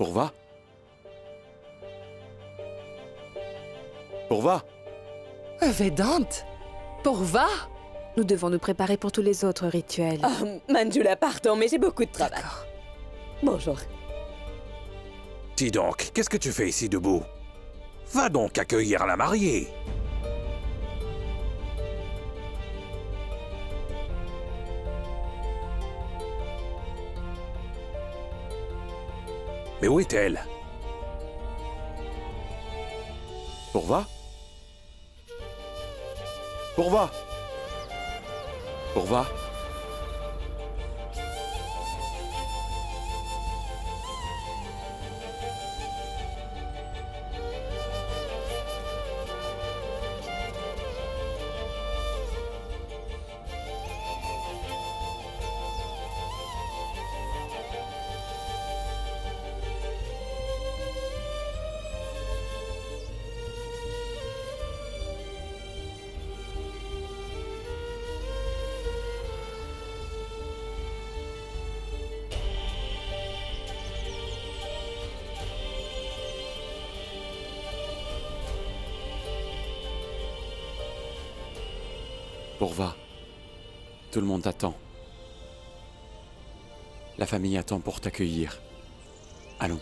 Pourva? Pourva? Vedante? Pourva? Nous devons nous préparer pour tous les autres rituels. Oh, Manjula, pardon, mais j'ai beaucoup de travail. D'accord. Bonjour. Dis donc, qu'est-ce que tu fais ici debout? Va donc accueillir la mariée. Mais où est-elle? Pourva? Pourva? Pourva? Pourva, tout le monde t'attend. La famille attend pour t'accueillir. Allons.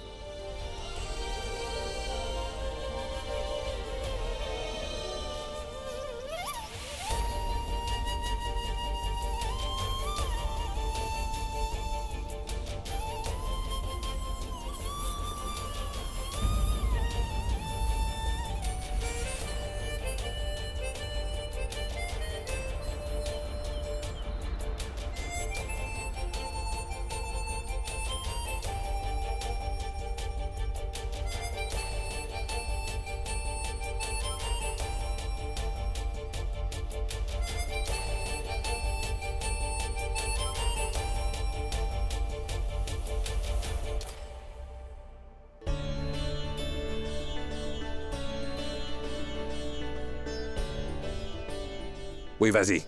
Oui, vas-y.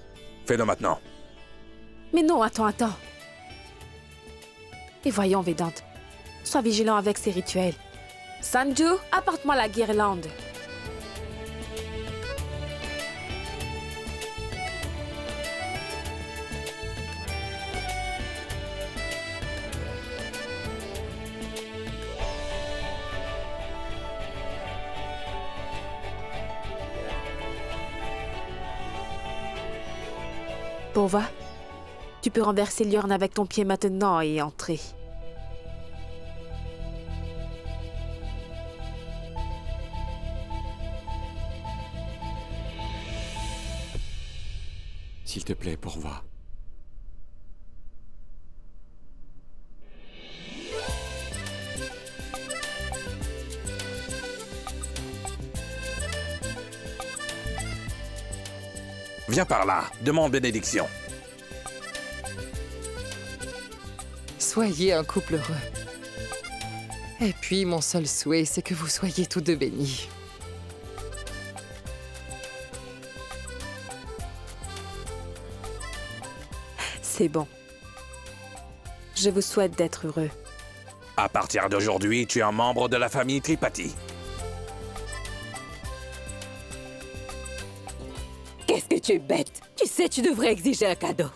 Fais-le maintenant. Mais non, attends. Et voyons, Vedante. Sois vigilant avec ces rituels. Sanju, apporte-moi la guirlande. Pourva, tu peux renverser l'urne avec ton pied maintenant et entrer. S'il te plaît, Pourva. Viens par là. Demande bénédiction. Soyez un couple heureux. Et puis, mon seul souhait, c'est que vous soyez tous deux bénis. C'est bon. Je vous souhaite d'être heureux. À partir d'aujourd'hui, tu es un membre de la famille Tripathi. Qu'est-ce que tu es bête? Tu sais, tu devrais exiger un cadeau.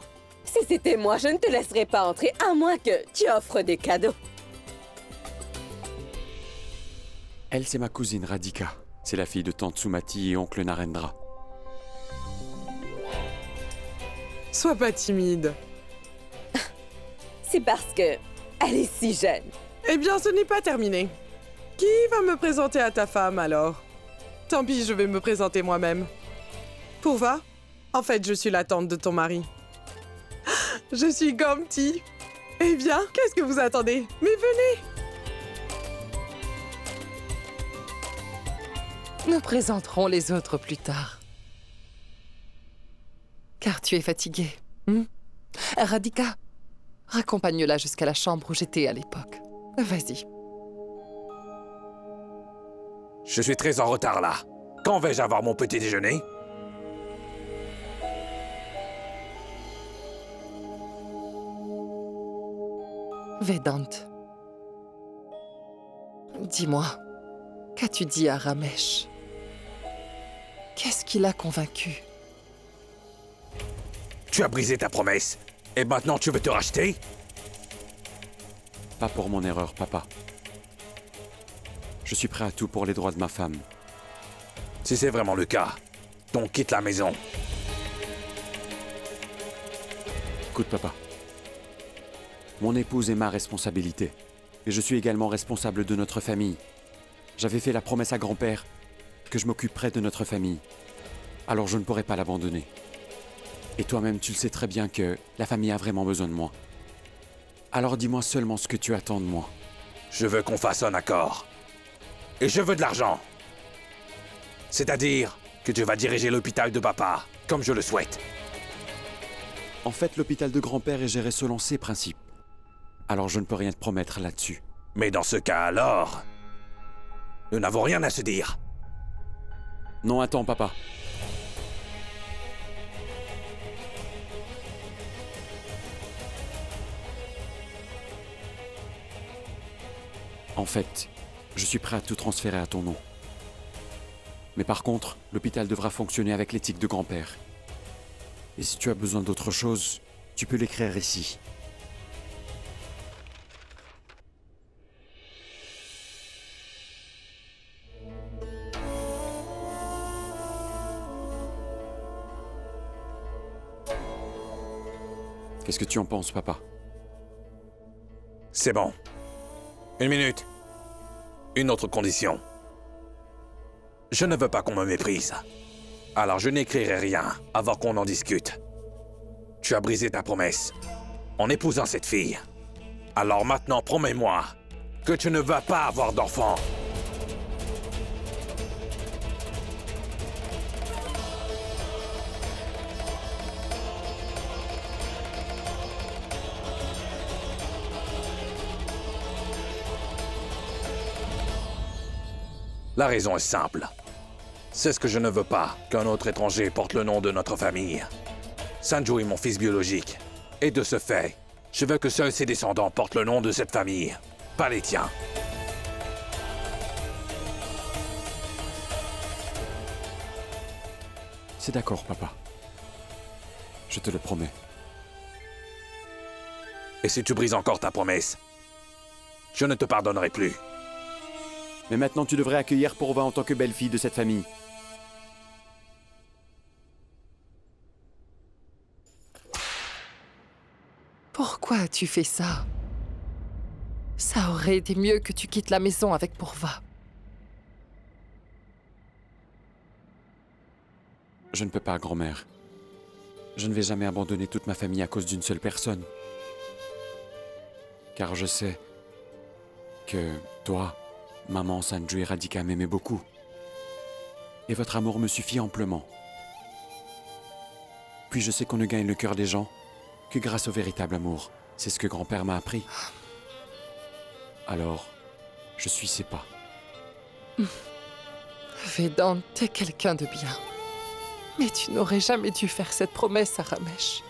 Si c'était moi, je ne te laisserais pas entrer, à moins que tu offres des cadeaux. Elle, c'est ma cousine Radhika. C'est la fille de tante Sumati et oncle Narendra. Sois pas timide. C'est parce que elle est si jeune. Eh bien, ce n'est pas terminé. Qui va me présenter à ta femme, alors? Tant pis, je vais me présenter moi-même. Pourva? En fait, je suis la tante de ton mari. Je suis Gomti. Eh bien, qu'est-ce que vous attendez? Mais venez! Nous présenterons les autres plus tard. Car tu es fatiguée. Radhika, raccompagne-la jusqu'à la chambre où j'étais à l'époque. Vas-y. Je suis très en retard là. Quand vais-je avoir mon petit déjeuner? Vedante. Dis-moi, qu'as-tu dit à Ramesh? Qu'est-ce qui l'a convaincu? Tu as brisé ta promesse. Et maintenant tu veux te racheter? Pas pour mon erreur, papa. Je suis prêt à tout pour les droits de ma femme. Si c'est vraiment le cas, donc quitte la maison. Écoute, papa. Mon épouse est ma responsabilité. Et je suis également responsable de notre famille. J'avais fait la promesse à grand-père que je m'occuperais de notre famille. Alors je ne pourrais pas l'abandonner. Et toi-même, tu le sais très bien que la famille a vraiment besoin de moi. Alors dis-moi seulement ce que tu attends de moi. Je veux qu'on fasse un accord. Et je veux de l'argent. C'est-à-dire que tu vas diriger l'hôpital de papa, comme je le souhaite. En fait, l'hôpital de grand-père est géré selon ses principes. Alors je ne peux rien te promettre là-dessus. Mais dans ce cas alors, nous n'avons rien à se dire. Non, attends, papa. En fait, je suis prêt à tout transférer à ton nom. Mais par contre, l'hôpital devra fonctionner avec l'éthique de grand-père. Et si tu as besoin d'autre chose, tu peux l'écrire ici. Qu'est-ce que tu en penses, papa? C'est bon. 1 minute. Une autre condition. Je ne veux pas qu'on me méprise. Alors je n'écrirai rien avant qu'on en discute. Tu as brisé ta promesse en épousant cette fille. Alors maintenant, promets-moi que tu ne vas pas avoir d'enfant. La raison est simple. C'est ce que je ne veux pas, qu'un autre étranger porte le nom de notre famille. Sanju est mon fils biologique. Et de ce fait, je veux que seuls ses descendants portent le nom de cette famille, pas les tiens. C'est d'accord, papa. Je te le promets. Et si tu brises encore ta promesse, je ne te pardonnerai plus. Mais maintenant, tu devrais accueillir Pourva en tant que belle-fille de cette famille. Pourquoi as-tu fait ça? Ça aurait été mieux que tu quittes la maison avec Pourva. Je ne peux pas, grand-mère. Je ne vais jamais abandonner toute ma famille à cause d'une seule personne. Car je sais que toi, maman, Sanju et Radhika m'aimaient beaucoup. Et votre amour me suffit amplement. Puis je sais qu'on ne gagne le cœur des gens que grâce au véritable amour. C'est ce que grand-père m'a appris. Alors, je suis ses pas. Vedant, t'es quelqu'un de bien. Mais tu n'aurais jamais dû faire cette promesse à Ramesh.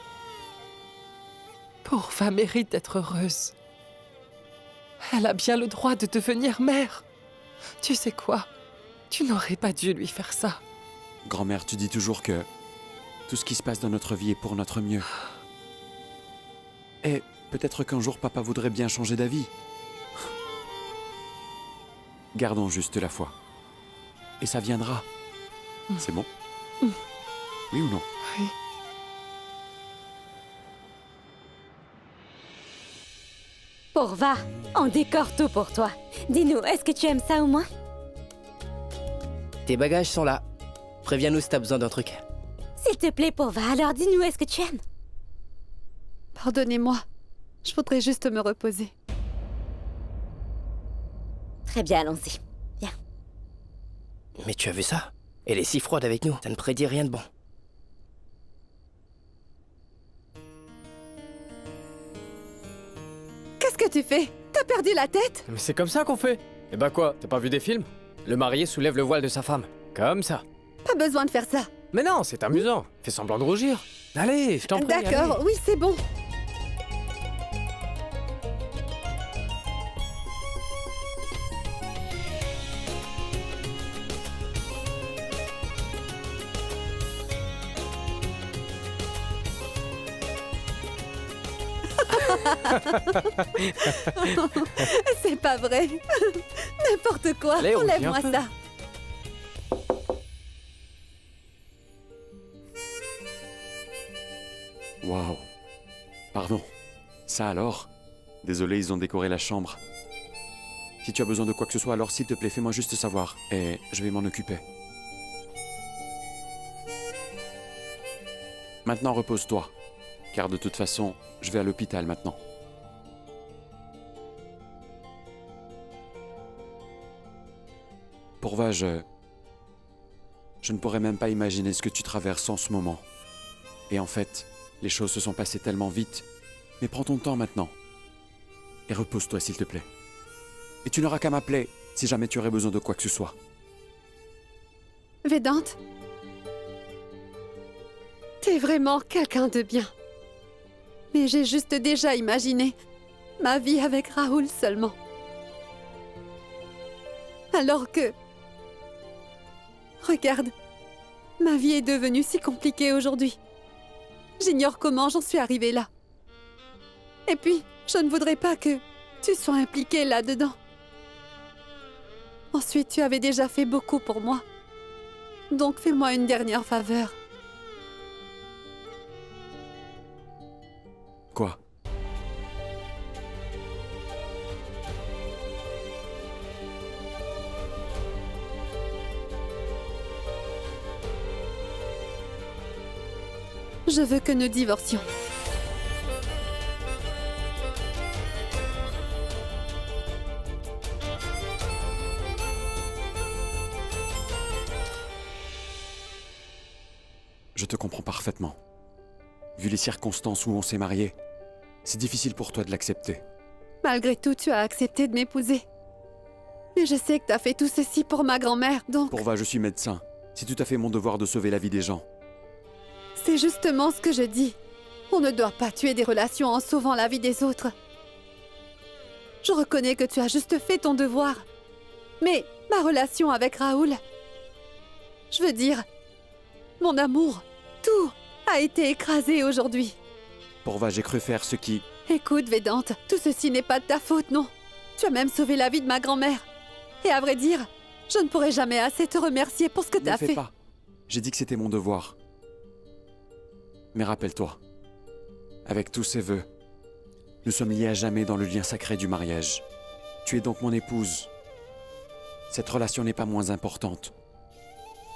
Pourva mérite d'être heureuse. Elle a bien le droit de devenir mère. Tu sais quoi? Tu n'aurais pas dû lui faire ça. Grand-mère, tu dis toujours que tout ce qui se passe dans notre vie est pour notre mieux. Et peut-être qu'un jour, papa voudrait bien changer d'avis. Gardons juste la foi. Et ça viendra. C'est bon? Oui ou non? Oui. Pourva, on décore tout pour toi. Dis-nous, est-ce que tu aimes ça au moins? Tes bagages sont là. Préviens-nous si t'as besoin d'un truc. S'il te plaît, Pourva, alors dis-nous, est-ce que tu aimes? Pardonnez-moi. Je voudrais juste me reposer. Très bien, allons-y. Viens. Mais tu as vu ça? Elle est si froide avec nous, ça ne prédit rien de bon. Qu'est-ce que tu fais? T'as perdu la tête? Mais c'est comme ça qu'on fait. Eh ben quoi, t'as pas vu des films? Le marié soulève le voile de sa femme. Comme ça. Pas besoin de faire ça. Mais non, c'est amusant. Fais semblant de rougir. Allez, je t'en prie. D'accord, allez. oui, c'est bon. C'est pas vrai. N'importe quoi. Allez, on vient Enlève-moi un peu. ça. Waouh. Pardon. Ça alors? Désolé, ils ont décoré la chambre. Si tu as besoin de quoi que ce soit, alors s'il te plaît, fais-moi juste savoir. Et je vais m'en occuper. Maintenant, repose-toi. Car de toute façon, je vais à l'hôpital maintenant. Pourva, je ne pourrais même pas imaginer ce que tu traverses en ce moment. Et en fait, les choses se sont passées tellement vite. Mais prends ton temps maintenant. Et repose-toi, s'il te plaît. Et tu n'auras qu'à m'appeler si jamais tu aurais besoin de quoi que ce soit. Vedante, t'es vraiment quelqu'un de bien. Mais j'ai juste déjà imaginé ma vie avec Raoul seulement. Alors que... Regarde, ma vie est devenue si compliquée aujourd'hui. J'ignore comment j'en suis arrivée là. Et puis, je ne voudrais pas que tu sois impliquée là-dedans. Ensuite, tu avais déjà fait beaucoup pour moi. Donc fais-moi une dernière faveur. Quoi? Je veux que nous divorcions. Je te comprends parfaitement. Vu les circonstances où on s'est mariés, c'est difficile pour toi de l'accepter. Malgré tout, tu as accepté de m'épouser. Mais je sais que t'as fait tout ceci pour ma grand-mère, donc... Pourva, je suis médecin. C'est tout à fait mon devoir de sauver la vie des gens. C'est justement ce que je dis. On ne doit pas tuer des relations en sauvant la vie des autres. Je reconnais que tu as juste fait ton devoir. Mais ma relation avec Raoul... Je veux dire... Mon amour, tout a été écrasé aujourd'hui. Pourva, j'ai cru faire ce qui... Écoute, Vedante, tout ceci n'est pas de ta faute, non. Tu as même sauvé la vie de ma grand-mère. Et à vrai dire, je ne pourrai jamais assez te remercier pour ce que tu Ne as fais fait. pas. J'ai dit que c'était mon devoir. Mais rappelle-toi, avec tous ces vœux, nous sommes liés à jamais dans le lien sacré du mariage. Tu es donc mon épouse. Cette relation n'est pas moins importante.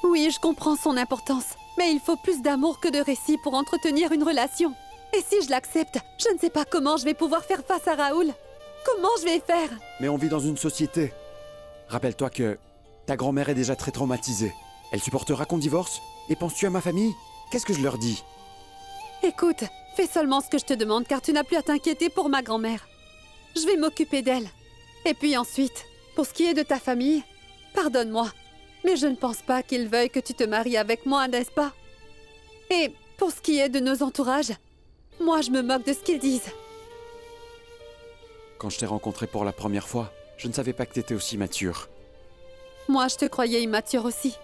Oui, je comprends son importance. Mais il faut plus d'amour que de récits pour entretenir une relation. Et si je l'accepte, je ne sais pas comment je vais pouvoir faire face à Raoul. Comment je vais faire? Mais on vit dans une société. Rappelle-toi que ta grand-mère est déjà très traumatisée. Elle supportera qu'on divorce? Et penses-tu à ma famille? Qu'est-ce que je leur dis? Écoute, fais seulement ce que je te demande car tu n'as plus à t'inquiéter pour ma grand-mère. Je vais m'occuper d'elle. Et puis ensuite, pour ce qui est de ta famille, pardonne-moi. Mais je ne pense pas qu'ils veuillent que tu te maries avec moi, n'est-ce pas? Et pour ce qui est de nos entourages, moi je me moque de ce qu'ils disent. Quand je t'ai rencontré pour la première fois, je ne savais pas que t'étais aussi mature. Moi je te croyais immature aussi.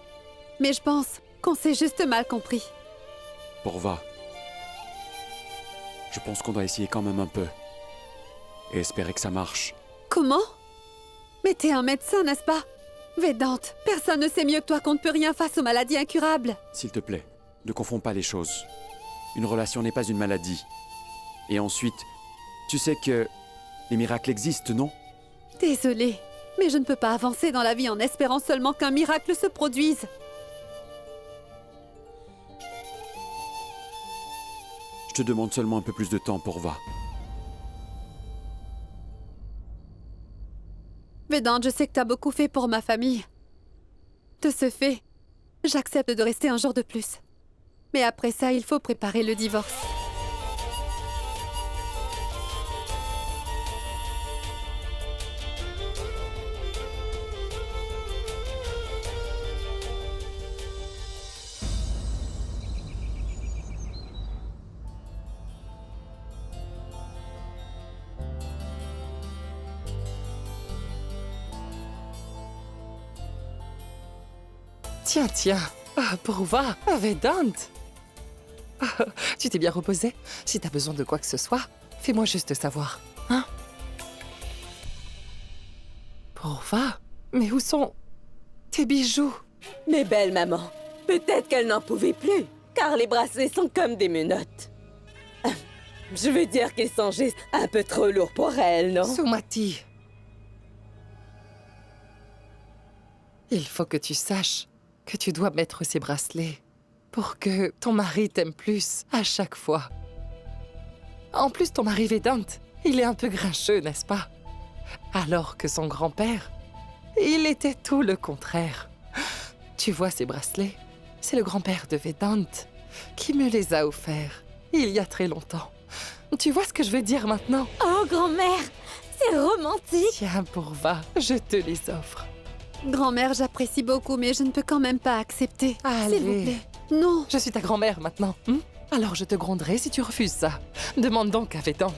Mais je pense qu'on s'est juste mal compris. Pourva, je pense qu'on doit essayer quand même un peu. Et espérer que ça marche. Comment? Mais t'es un médecin, n'est-ce pas? Vedante, personne ne sait mieux que toi qu'on ne peut rien face aux maladies incurables. S'il te plaît, ne confonds pas les choses. Une relation n'est pas une maladie. Et ensuite, tu sais que les miracles existent, non? Désolée, mais je ne peux pas avancer dans la vie en espérant seulement qu'un miracle se produise. Je te demande seulement un peu plus de temps, Pourva. Vedante, je sais que t'as beaucoup fait pour ma famille. De ce fait, j'accepte de rester un jour de plus. Mais après ça, il faut préparer le divorce. Tiens, tiens. Ah, Pourva, Vedante. Ah, tu t'es bien reposé? Si t'as besoin de quoi que ce soit, Fais-moi juste savoir, hein? Pourva? Mais où sont tes bijoux? Mais belle maman, peut-être qu'elle n'en pouvait plus, car les bracelets sont comme des menottes. Je veux dire qu'ils sont juste un peu trop lourds pour elle, non? Sumati. Il faut que tu saches que tu dois mettre ces bracelets pour que ton mari t'aime plus à chaque fois. En plus, ton mari Vedant, il est un peu grincheux, n'est-ce pas? Alors que son grand-père, il était tout le contraire. Tu vois ces bracelets? C'est le grand-père de Vedant qui me les a offerts il y a très longtemps. Tu vois ce que je veux dire maintenant? Oh, grand-mère, c'est romantique! Tiens, Pourva, je te les offre. Grand-mère, j'apprécie beaucoup, mais je ne peux quand même pas accepter. Allez. S'il vous plaît. Non. Je suis ta grand-mère maintenant. Alors je te gronderai si tu refuses ça. Demande donc à Vedant.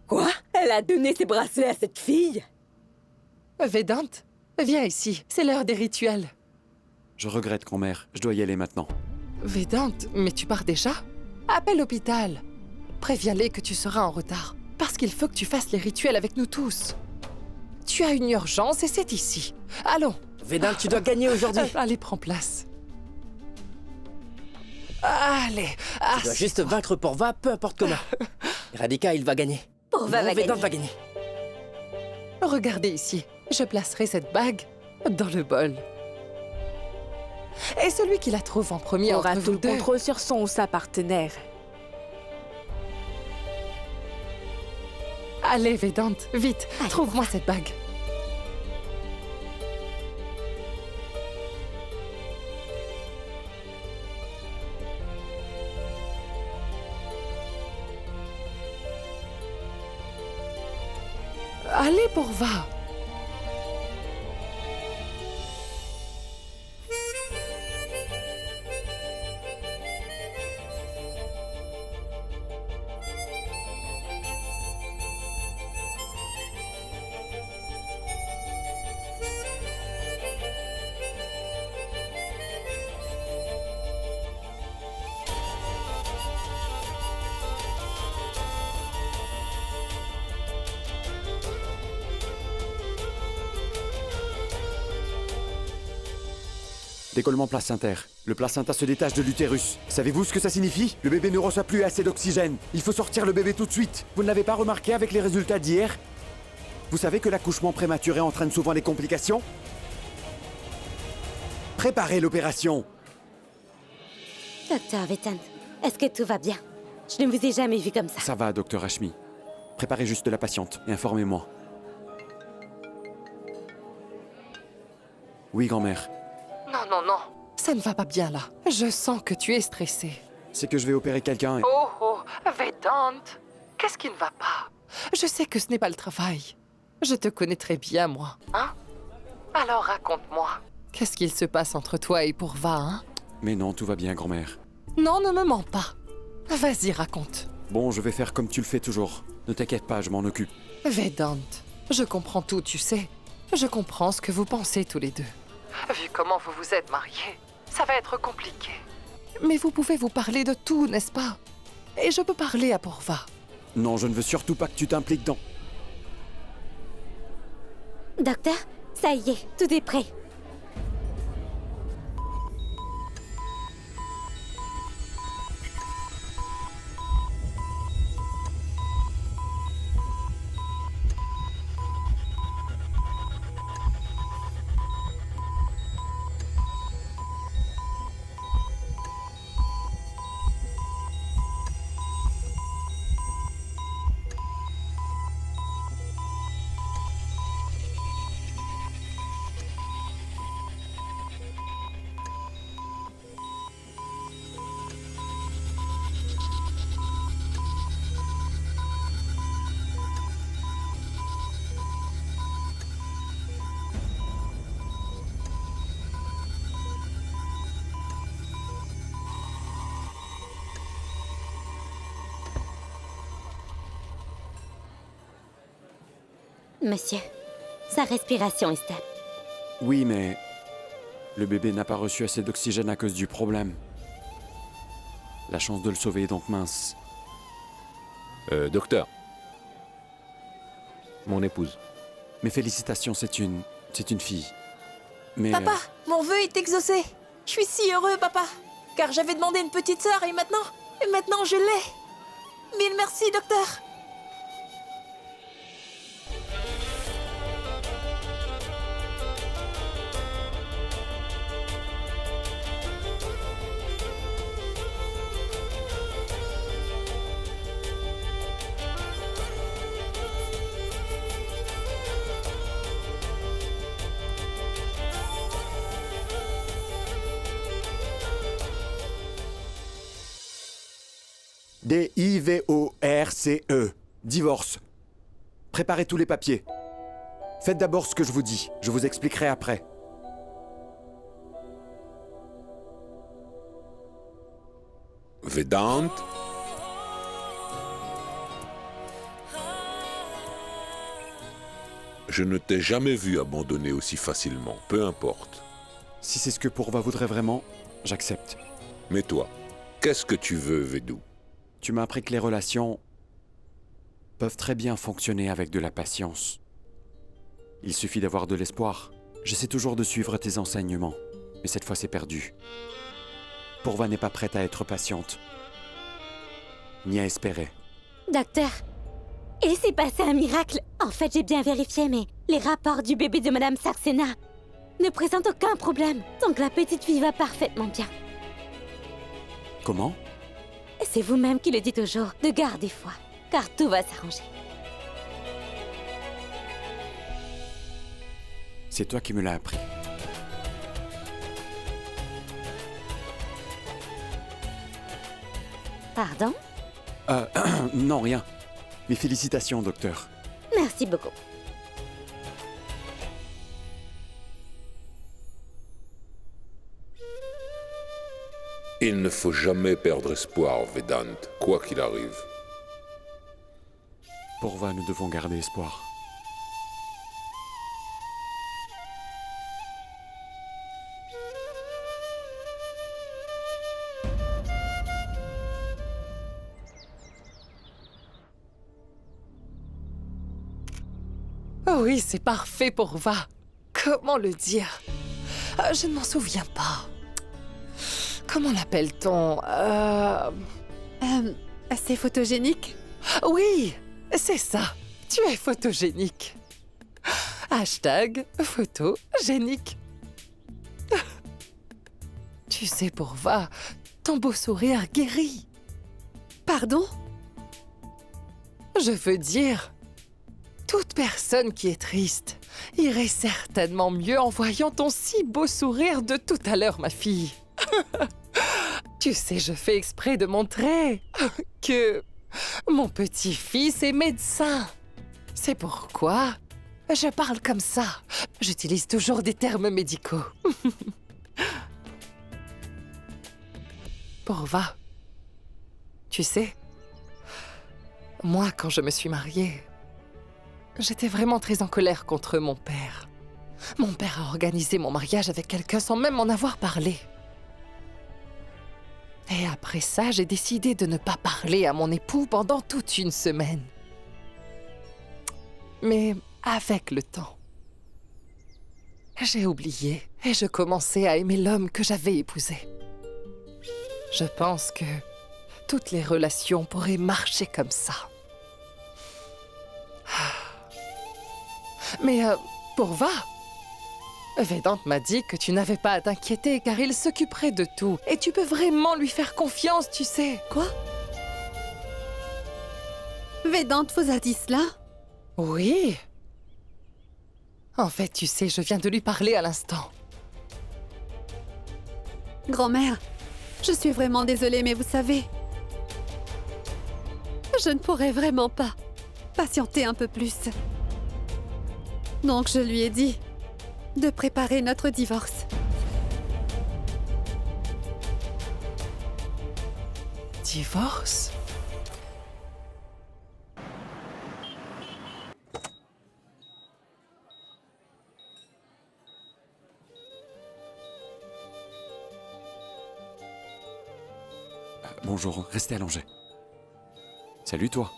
Quoi? Elle a donné ses bracelets à cette fille? Vedant, viens ici. C'est l'heure des rituels. Je regrette, grand-mère. Je dois y aller maintenant. Vedant, mais tu pars déjà? Appelle l'hôpital. Préviens-les que tu seras en retard. Parce qu'il faut que tu fasses les rituels avec nous tous. Tu as une urgence et c'est ici. Allons. Vedant, tu dois gagner aujourd'hui. Allez, prends place. Allez. Tu dois juste vaincre Pourva, peu importe comment. Radhika, il va gagner. Pourva va Vedant gagner. va gagner. Regardez ici. Je placerai cette bague dans le bol. Et celui qui la trouve en premier Aura entre tout vous le deux... contrôle sur son ou sa partenaire. Allez, Vedant, vite, trouve-moi cette bague. Allez, Pourva. Décollement placentaire. Le placenta se détache de l'utérus. Savez-vous ce que ça signifie? Le bébé ne reçoit plus assez d'oxygène. Il faut sortir le bébé tout de suite. Vous ne l'avez pas remarqué avec les résultats d'hier? Vous savez que l'accouchement prématuré entraîne souvent des complications? Préparez l'opération. Docteur Vedant, est-ce que tout va bien? Je ne vous ai jamais vu comme ça. Ça va, docteur Ashmi. Préparez juste la patiente et informez-moi. Oui, grand-mère. Non, non, non. Ça ne va pas bien, là. Je sens que tu es stressée. C'est que je vais opérer quelqu'un et... Oh, Vedant. Qu'est-ce qui ne va pas? Je sais que ce n'est pas le travail. Je te connais très bien, moi. Hein? Alors raconte-moi. Qu'est-ce qu'il se passe entre toi et Pourva, hein? Mais non, tout va bien, grand-mère. Non, ne me mens pas. Vas-y, raconte. Bon, je vais faire comme tu le fais toujours. Ne t'inquiète pas, je m'en occupe. Vedant, je comprends tout, tu sais. Je comprends ce que vous pensez tous les deux. Vu comment vous vous êtes mariés, ça va être compliqué. Mais vous pouvez vous parler de tout, n'est-ce pas? Et je peux parler à Pourva. Non, je ne veux surtout pas que tu t'impliques dans... Docteur, ça y est, tout est prêt. Monsieur, sa respiration est stable. Oui, mais... Le bébé n'a pas reçu assez d'oxygène à cause du problème. La chance de le sauver est donc mince. Docteur. Mon épouse. Mes félicitations, c'est une fille. Mais... Papa, mon vœu est exaucé. Je suis si heureux, papa. Car j'avais demandé une petite sœur et maintenant je l'ai. Mille merci, docteur. D-I-V-O-R-C-E. Divorce. Préparez tous les papiers. Faites d'abord ce que je vous dis. Je vous expliquerai après. Vedant. Je ne t'ai jamais vu abandonner aussi facilement, peu importe. Si c'est ce que Pourva voudrait vraiment, j'accepte. Mais toi, qu'est-ce que tu veux, Vedou? Tu m'as appris que les relations peuvent très bien fonctionner avec de la patience. Il suffit d'avoir de l'espoir. J'essaie toujours de suivre tes enseignements, mais cette fois c'est perdu. Pourva n'est pas prête à être patiente, ni à espérer. Docteur, il s'est passé un miracle. En fait, j'ai bien vérifié, mais les rapports du bébé de Madame Saxena ne présentent aucun problème. Donc la petite fille va parfaitement bien. Comment ? C'est vous-même qui le dites toujours, de garder foi, car tout va s'arranger. C'est toi qui me l'as appris. Pardon? Non, rien. Mes félicitations, docteur. Merci beaucoup. Il ne faut jamais perdre espoir, Vedant, quoi qu'il arrive. Pourva, nous devons garder espoir. Oh oui, c'est parfait pour Va. Comment le dire? Je ne m'en souviens pas. Comment l'appelle-t-on? C'est photogénique? Oui, c'est ça. Tu es photogénique. Hashtag photogénique. Tu sais, Pourva, ton beau sourire guérit. Pardon? Je veux dire, toute personne qui est triste irait certainement mieux en voyant ton si beau sourire de tout à l'heure, ma fille. Tu sais, je fais exprès de montrer que mon petit-fils est médecin. C'est pourquoi je parle comme ça. J'utilise toujours des termes médicaux. Pourva, tu sais, moi, quand je me suis mariée, j'étais vraiment très en colère contre mon père. Mon père a organisé mon mariage avec quelqu'un sans même m'en avoir parlé. Et après ça, j'ai décidé de ne pas parler à mon époux pendant toute une semaine. Mais avec le temps, j'ai oublié et je commençais à aimer l'homme que j'avais épousé. Je pense que toutes les relations pourraient marcher comme ça. Mais Pourva, Vedant m'a dit que tu n'avais pas à t'inquiéter car il s'occuperait de tout. Et tu peux vraiment lui faire confiance, tu sais. Quoi? Vedant vous a dit cela? Oui. En fait, tu sais, je viens de lui parler à l'instant. Grand-mère, je suis vraiment désolée, mais vous savez, je ne pourrais vraiment pas patienter un peu plus. Donc je lui ai dit de préparer notre divorce. Divorce? Bonjour, restez allongé. Salut toi.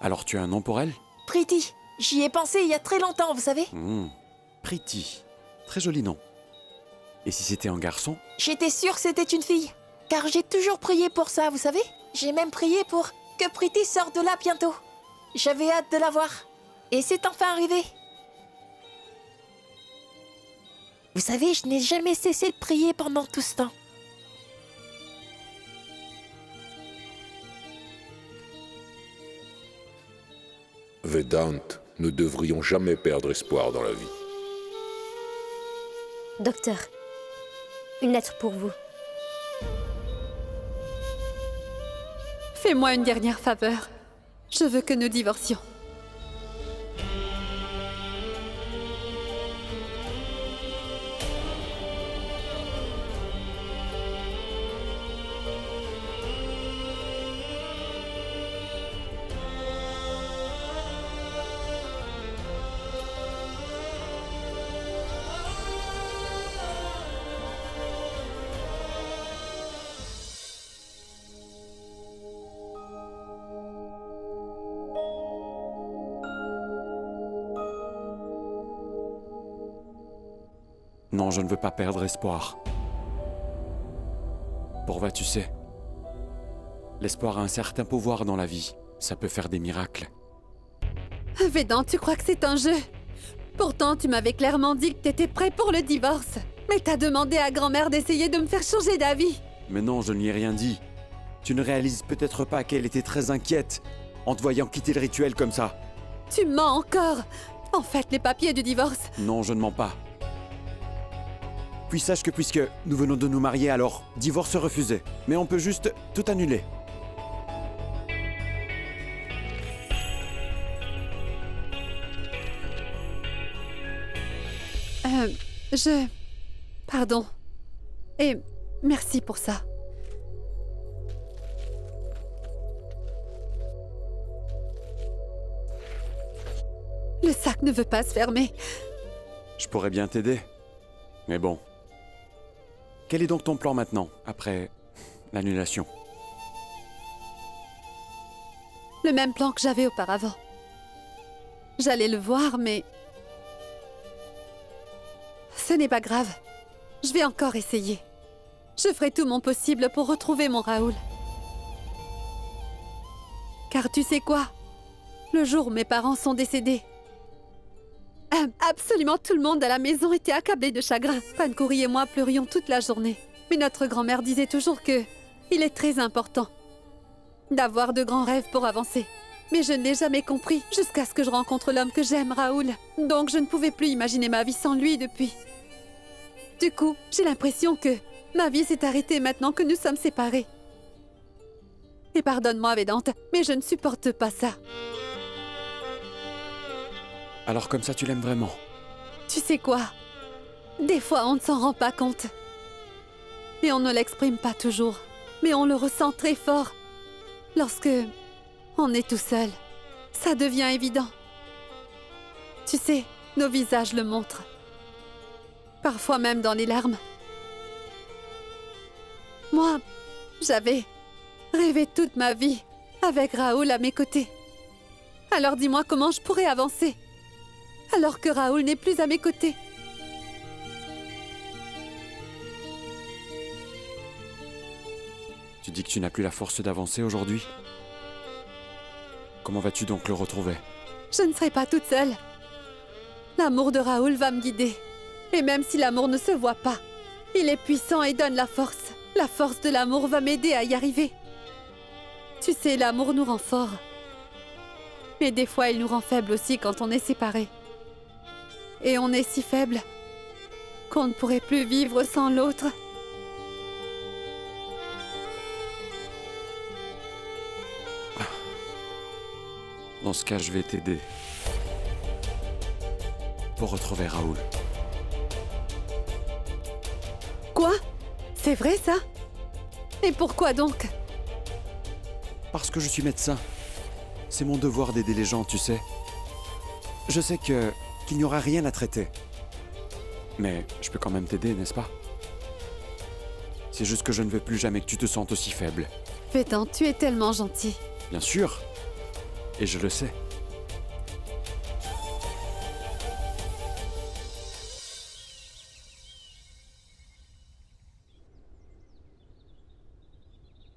Alors tu as un nom pour elle? Pretty. J'y ai pensé il y a très longtemps, vous savez. Pretty. Très joli nom. Et si c'était un garçon? J'étais sûre que c'était une fille. Car j'ai toujours prié pour ça, vous savez. J'ai même prié pour que Pretty sorte de là bientôt. J'avais hâte de la voir. Et c'est enfin arrivé. Vous savez, je n'ai jamais cessé de prier pendant tout ce temps. Vedant, nous devrions jamais perdre espoir dans la vie. Docteur, une lettre pour vous. Fais-moi une dernière faveur. Je veux que nous divorcions. Non, je ne veux pas perdre espoir. Pourva, tu sais, l'espoir a un certain pouvoir dans la vie. Ça peut faire des miracles. Vedant, tu crois que c'est un jeu? Pourtant, tu m'avais clairement dit que t'étais prêt pour le divorce. Mais t'as demandé à grand-mère d'essayer de me faire changer d'avis. Mais non, je ne lui ai rien dit. Tu ne réalises peut-être pas qu'elle était très inquiète en te voyant quitter le rituel comme ça. Tu mens encore. En fait, les papiers du divorce... Non, je ne mens pas. Puis sache que puisque nous venons de nous marier, alors divorce refusé. Mais on peut juste tout annuler. Pardon. Et merci pour ça. Le sac ne veut pas se fermer. Je pourrais bien t'aider. Mais bon. Quel est donc ton plan maintenant, après l'annulation? Le même plan que j'avais auparavant. J'allais le voir, mais... Ce n'est pas grave. Je vais encore essayer. Je ferai tout mon possible pour retrouver mon Raoul. Car tu sais quoi? Le jour où mes parents sont décédés, absolument tout le monde à la maison était accablé de chagrin. Pancoury et moi pleurions toute la journée. Mais notre grand-mère disait toujours que il est très important d'avoir de grands rêves pour avancer. Mais je ne l'ai jamais compris jusqu'à ce que je rencontre l'homme que j'aime, Raoul. Donc je ne pouvais plus imaginer ma vie sans lui depuis. Du coup, j'ai l'impression que ma vie s'est arrêtée maintenant que nous sommes séparés. Et pardonne-moi, Vedant, mais je ne supporte pas ça. Alors comme ça, tu l'aimes vraiment? Tu sais quoi? Des fois, on ne s'en rend pas compte. Et on ne l'exprime pas toujours. Mais on le ressent très fort. Lorsque on est tout seul, ça devient évident. Tu sais, nos visages le montrent. Parfois même dans les larmes. Moi, j'avais rêvé toute ma vie avec Raoul à mes côtés. Alors dis-moi comment je pourrais avancer alors que Raoul n'est plus à mes côtés. Tu dis que tu n'as plus la force d'avancer aujourd'hui? Comment vas-tu donc le retrouver? Je ne serai pas toute seule. L'amour de Raoul va me guider. Et même si l'amour ne se voit pas, il est puissant et donne la force. La force de l'amour va m'aider à y arriver. Tu sais, l'amour nous rend forts. Mais des fois, il nous rend faibles aussi quand on est séparés. Et on est si faible qu'on ne pourrait plus vivre sans l'autre. Dans ce cas, je vais t'aider. Pour retrouver Raoul. Quoi? C'est vrai ça? Et pourquoi donc? Parce que je suis médecin. C'est mon devoir d'aider les gens, tu sais. Je sais qu'il n'y aura rien à traiter. Mais je peux quand même t'aider, n'est-ce pas? C'est juste que je ne veux plus jamais que tu te sentes aussi faible. Vedant, tu es tellement gentil. Bien sûr. Et je le sais.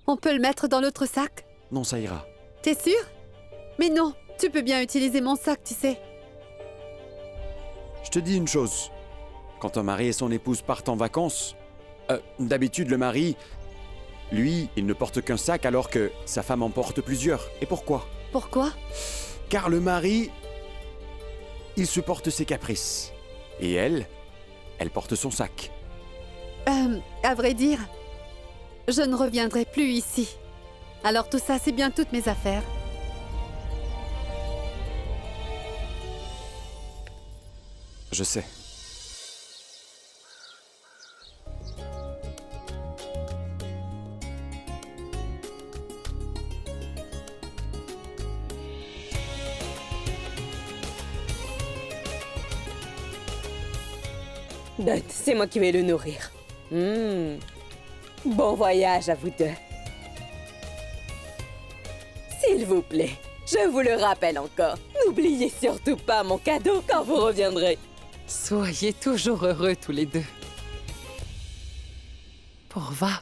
On peut le mettre dans l'autre sac? Non, ça ira. T'es sûr? Mais non, tu peux bien utiliser mon sac, tu sais. Je te dis une chose. Quand un mari et son épouse partent en vacances, d'habitude le mari, lui, il ne porte qu'un sac alors que sa femme en porte plusieurs. Et pourquoi? Pourquoi? Car le mari, il supporte ses caprices. Et elle porte son sac. À vrai dire, je ne reviendrai plus ici. Alors tout ça, c'est bien toutes mes affaires. Je sais. Dot, c'est moi qui vais le nourrir. Bon voyage à vous deux. S'il vous plaît, je vous le rappelle encore, n'oubliez surtout pas mon cadeau quand vous reviendrez. Soyez toujours heureux tous les deux. Pourva,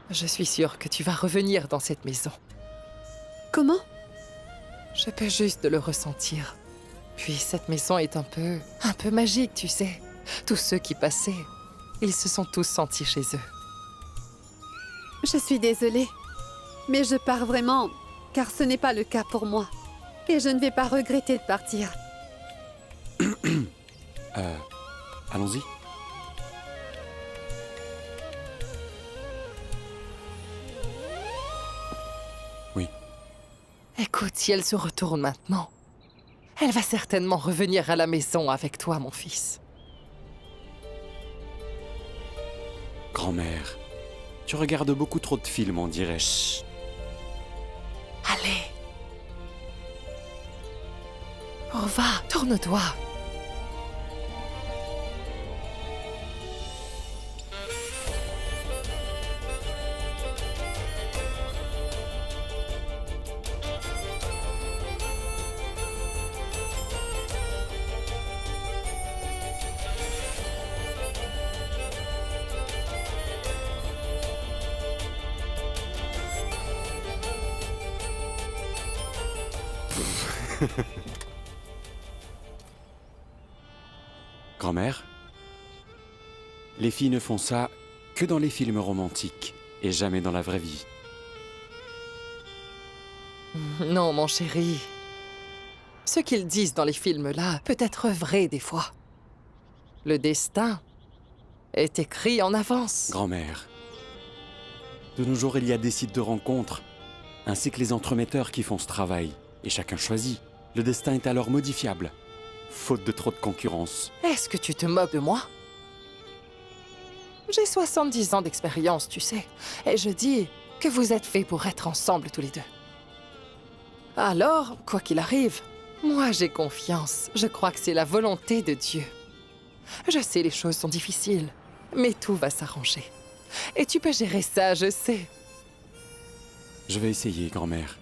je suis sûre que tu vas revenir dans cette maison. Comment? Je peux juste le ressentir. Puis cette maison est un peu magique, tu sais. Tous ceux qui passaient, ils se sont tous sentis chez eux. Je suis désolée, mais je pars vraiment, car ce n'est pas le cas pour moi. Et je ne vais pas regretter de partir. Allons-y. Oui. Écoute, si elle se retourne maintenant, elle va certainement revenir à la maison avec toi, mon fils. Grand-mère, tu regardes beaucoup trop de films, on dirait. Chut. Allez. Pourva, tourne-toi. Grand-mère, les filles ne font ça que dans les films romantiques et jamais dans la vraie vie. Non, mon chéri. Ce qu'ils disent dans les films-là peut être vrai des fois. Le destin est écrit en avance. Grand-mère, de nos jours, il y a des sites de rencontres, ainsi que les entremetteurs qui font ce travail, et chacun choisit. Le destin est alors modifiable, faute de trop de concurrence. Est-ce que tu te moques de moi? J'ai 70 ans d'expérience, tu sais, et je dis que vous êtes faits pour être ensemble tous les deux. Alors, quoi qu'il arrive, moi j'ai confiance. Je crois que c'est la volonté de Dieu. Je sais, les choses sont difficiles, mais tout va s'arranger. Et tu peux gérer ça, je sais. Je vais essayer, grand-mère.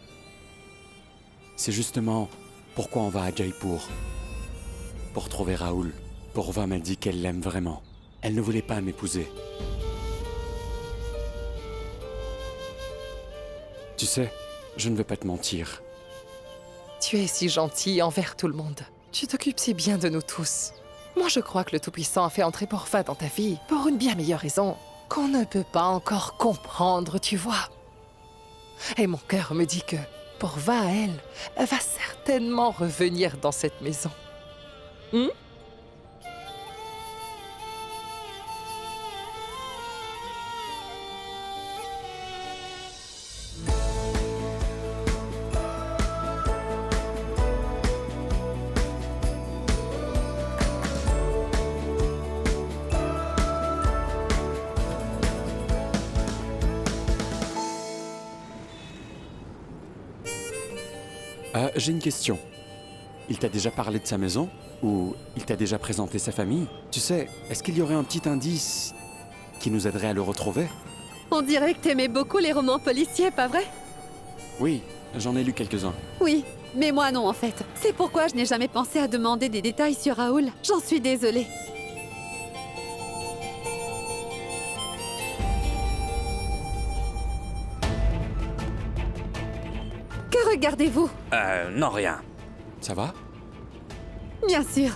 C'est justement pourquoi on va à Jaipur. Pour trouver Raoul. Pourva m'a dit qu'elle l'aime vraiment. Elle ne voulait pas m'épouser. Tu sais, je ne veux pas te mentir. Tu es si gentil envers tout le monde. Tu t'occupes si bien de nous tous. Moi, je crois que le Tout-Puissant a fait entrer Pourva dans ta vie pour une bien meilleure raison qu'on ne peut pas encore comprendre, tu vois. Et mon cœur me dit que Pourva, elle va certainement revenir dans cette maison. J'ai une question. Il t'a déjà parlé de sa maison? Ou il t'a déjà présenté sa famille? Tu sais, est-ce qu'il y aurait un petit indice qui nous aiderait à le retrouver? On dirait que t'aimais beaucoup les romans policiers, pas vrai? Oui, j'en ai lu quelques-uns. Oui, mais moi non en fait. C'est pourquoi je n'ai jamais pensé à demander des détails sur Raoul. J'en suis désolée. Que regardez-vous? Non, rien. Ça va? Bien sûr.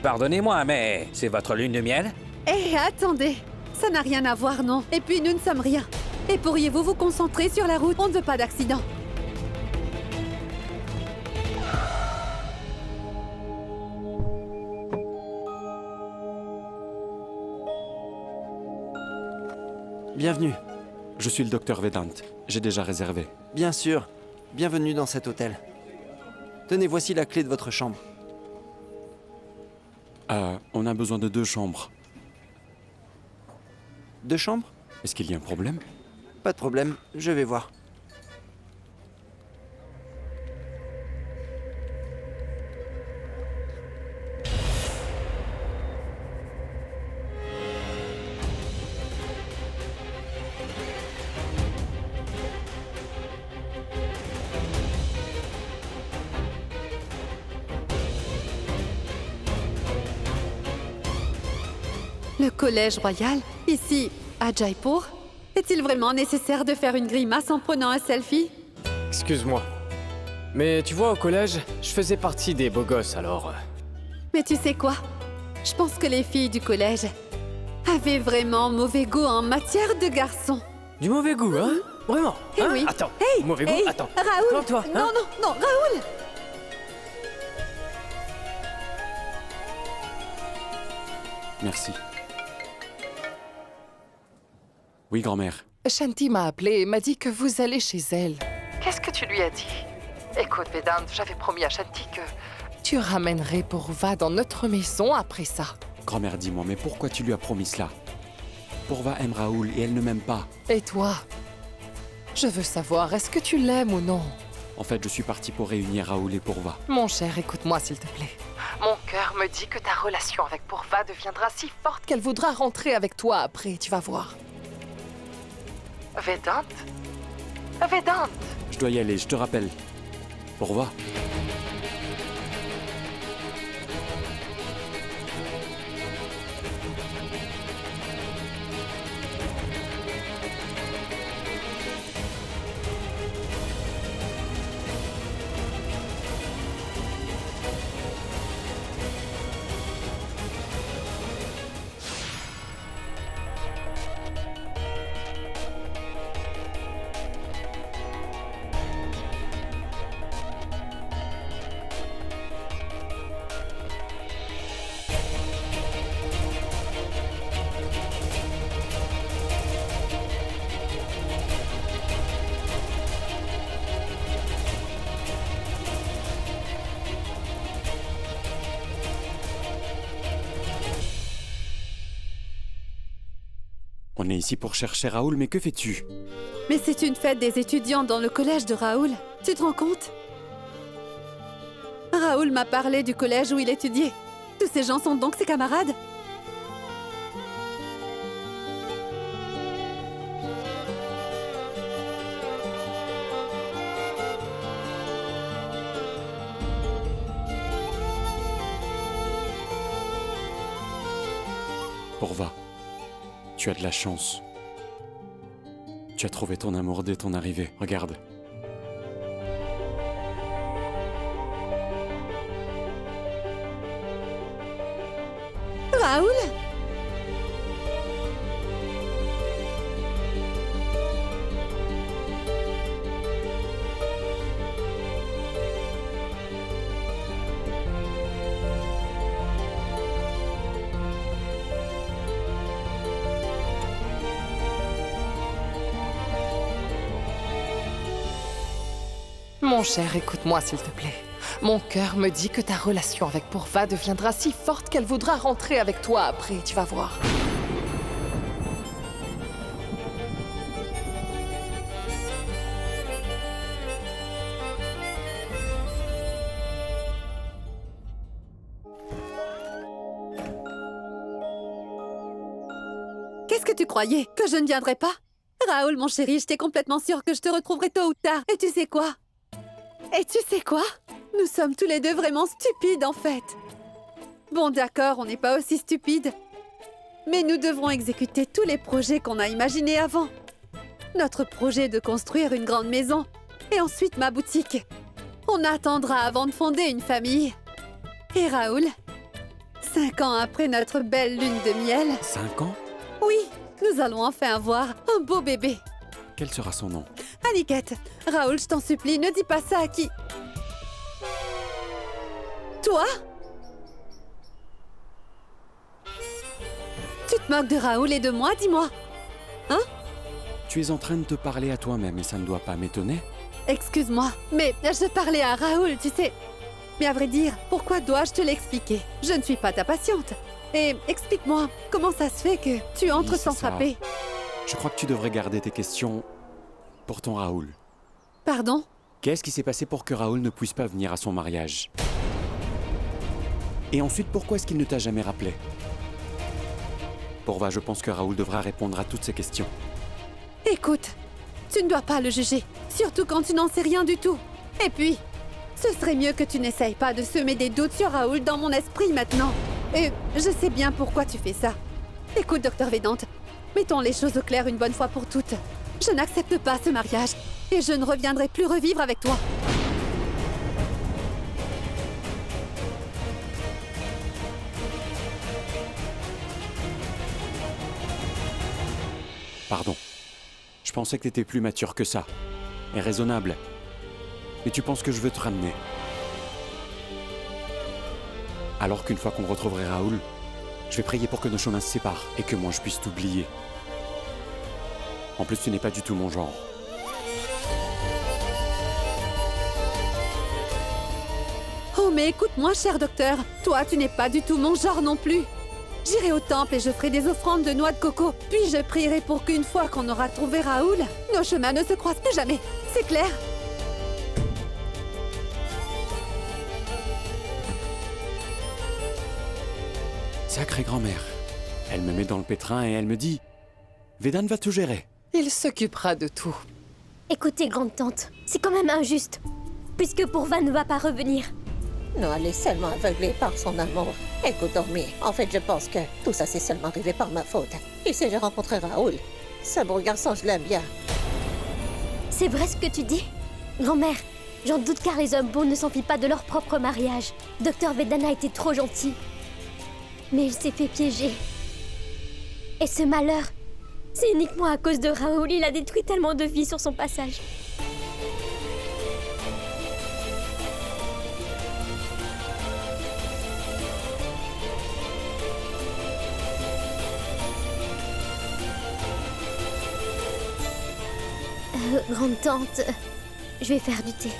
Pardonnez-moi, mais c'est votre lune de miel? Eh, attendez. Ça n'a rien à voir, non. Et puis, nous ne sommes rien. Et pourriez-vous vous concentrer sur la route? On ne veut pas d'accident. Bienvenue. Je suis le docteur Vedant. J'ai déjà réservé. Bien sûr. Bienvenue dans cet hôtel. Tenez, voici la clé de votre chambre. On a besoin de 2 chambres. 2 chambres? Est-ce qu'il y a un problème? Pas de problème, je vais voir. Le collège royal, ici, à Jaipur? Est-il vraiment nécessaire de faire une grimace en prenant un selfie? Excuse-moi. Mais tu vois, au collège, je faisais partie des beaux gosses, alors... Mais tu sais quoi? Je pense que les filles du collège avaient vraiment mauvais goût en matière de garçons. Du mauvais goût, hein? Vraiment? Eh hein? oui. Attends, Hey, mauvais hey, goût? Attends. Raoul! Non, toi, hein? Non, non, non, Raoul! Merci. Oui, grand-mère. Shanti m'a appelé et m'a dit que vous allez chez elle. Qu'est-ce que tu lui as dit? Écoute, Vedant, j'avais promis à Shanti que tu ramènerais Pourva dans notre maison après ça. Grand-mère, dis-moi, mais pourquoi tu lui as promis cela? Pourva aime Raoul et elle ne m'aime pas. Et toi? Je veux savoir, est-ce que tu l'aimes ou non? En fait, je suis parti pour réunir Raoul et Pourva. Mon cher, écoute-moi s'il te plaît. Mon cœur me dit que ta relation avec Pourva deviendra si forte qu'elle voudra rentrer avec toi après, tu vas voir. Vedant? Vedant? Je dois y aller, je te rappelle. Pourva. On est ici pour chercher Raoul, mais que fais-tu? Mais c'est une fête des étudiants dans le collège de Raoul. Tu te rends compte? Raoul m'a parlé du collège où il étudiait. Tous ces gens sont donc ses camarades? Pourva, tu as de la chance. Tu as trouvé ton amour dès ton arrivée. Regarde. Raoul? Mon cher, écoute-moi s'il te plaît. Mon cœur me dit que ta relation avec Pourva deviendra si forte qu'elle voudra rentrer avec toi après, tu vas voir. Qu'est-ce que tu croyais? Que je ne viendrais pas? Raoul, mon chéri, j'étais complètement sûre que je te retrouverais tôt ou tard. Et tu sais quoi? Nous sommes tous les deux vraiment stupides, en fait. Bon, d'accord, on n'est pas aussi stupides. Mais nous devrons exécuter tous les projets qu'on a imaginés avant. Notre projet de construire une grande maison. Et ensuite ma boutique. On attendra avant de fonder une famille. Et Raoul, 5 ans après notre belle lune de miel... 5 ans? Oui, nous allons enfin avoir un beau bébé. Quel sera son nom? Aniquette, Raoul, je t'en supplie, ne dis pas ça à qui... Toi? Tu te moques de Raoul et de moi, dis-moi. Hein? Tu es en train de te parler à toi-même et ça ne doit pas m'étonner. Excuse-moi, mais je parlais à Raoul, tu sais. Mais à vrai dire, pourquoi dois-je te l'expliquer? Je ne suis pas ta patiente. Et explique-moi, comment ça se fait que tu entres Oui, sans c'est ça. frapper? Je crois que tu devrais garder tes questions pour ton Raoul. Pardon? Qu'est-ce qui s'est passé pour que Raoul ne puisse pas venir à son mariage? Et ensuite, pourquoi est-ce qu'il ne t'a jamais rappelé? Pourva, je pense que Raoul devra répondre à toutes ces questions. Écoute, tu ne dois pas le juger, surtout quand tu n'en sais rien du tout. Et puis, ce serait mieux que tu n'essayes pas de semer des doutes sur Raoul dans mon esprit maintenant. Et je sais bien pourquoi tu fais ça. Écoute, docteur Vedante, mettons les choses au clair une bonne fois pour toutes. Je n'accepte pas ce mariage et je ne reviendrai plus revivre avec toi. Pardon. Je pensais que t'étais plus mature que ça. Et raisonnable. Mais tu penses que je veux te ramener. Alors qu'une fois qu'on retrouverait Raoul, je vais prier pour que nos chemins se séparent et que moi je puisse t'oublier. En plus, tu n'es pas du tout mon genre. Oh, mais écoute-moi, cher docteur. Toi, tu n'es pas du tout mon genre non plus. J'irai au temple et je ferai des offrandes de noix de coco. Puis je prierai pour qu'une fois qu'on aura trouvé Raoul, nos chemins ne se croisent plus jamais. C'est clair? Sacrée grand-mère. Elle me met dans le pétrin et elle me dit « Vedant va tout gérer. » Il s'occupera de tout. Écoutez, grande-tante, c'est quand même injuste. Puisque Pourva ne va pas revenir. Non, elle est seulement aveuglée par son amour. Écoute, Dormi, en fait, je pense que tout ça, c'est seulement arrivé par ma faute. Tu sais, j'ai rencontré Raoul. Ce beau garçon, je l'aime bien. C'est vrai ce que tu dis? Grand-mère, j'en doute car les hommes bons ne s'enfient pas de leur propre mariage. Docteur Vedana a été trop gentil. Mais il s'est fait piéger. Et ce malheur, c'est uniquement à cause de Raoul. Il a détruit tellement de vies sur son passage. Grande tante, je vais faire du thé.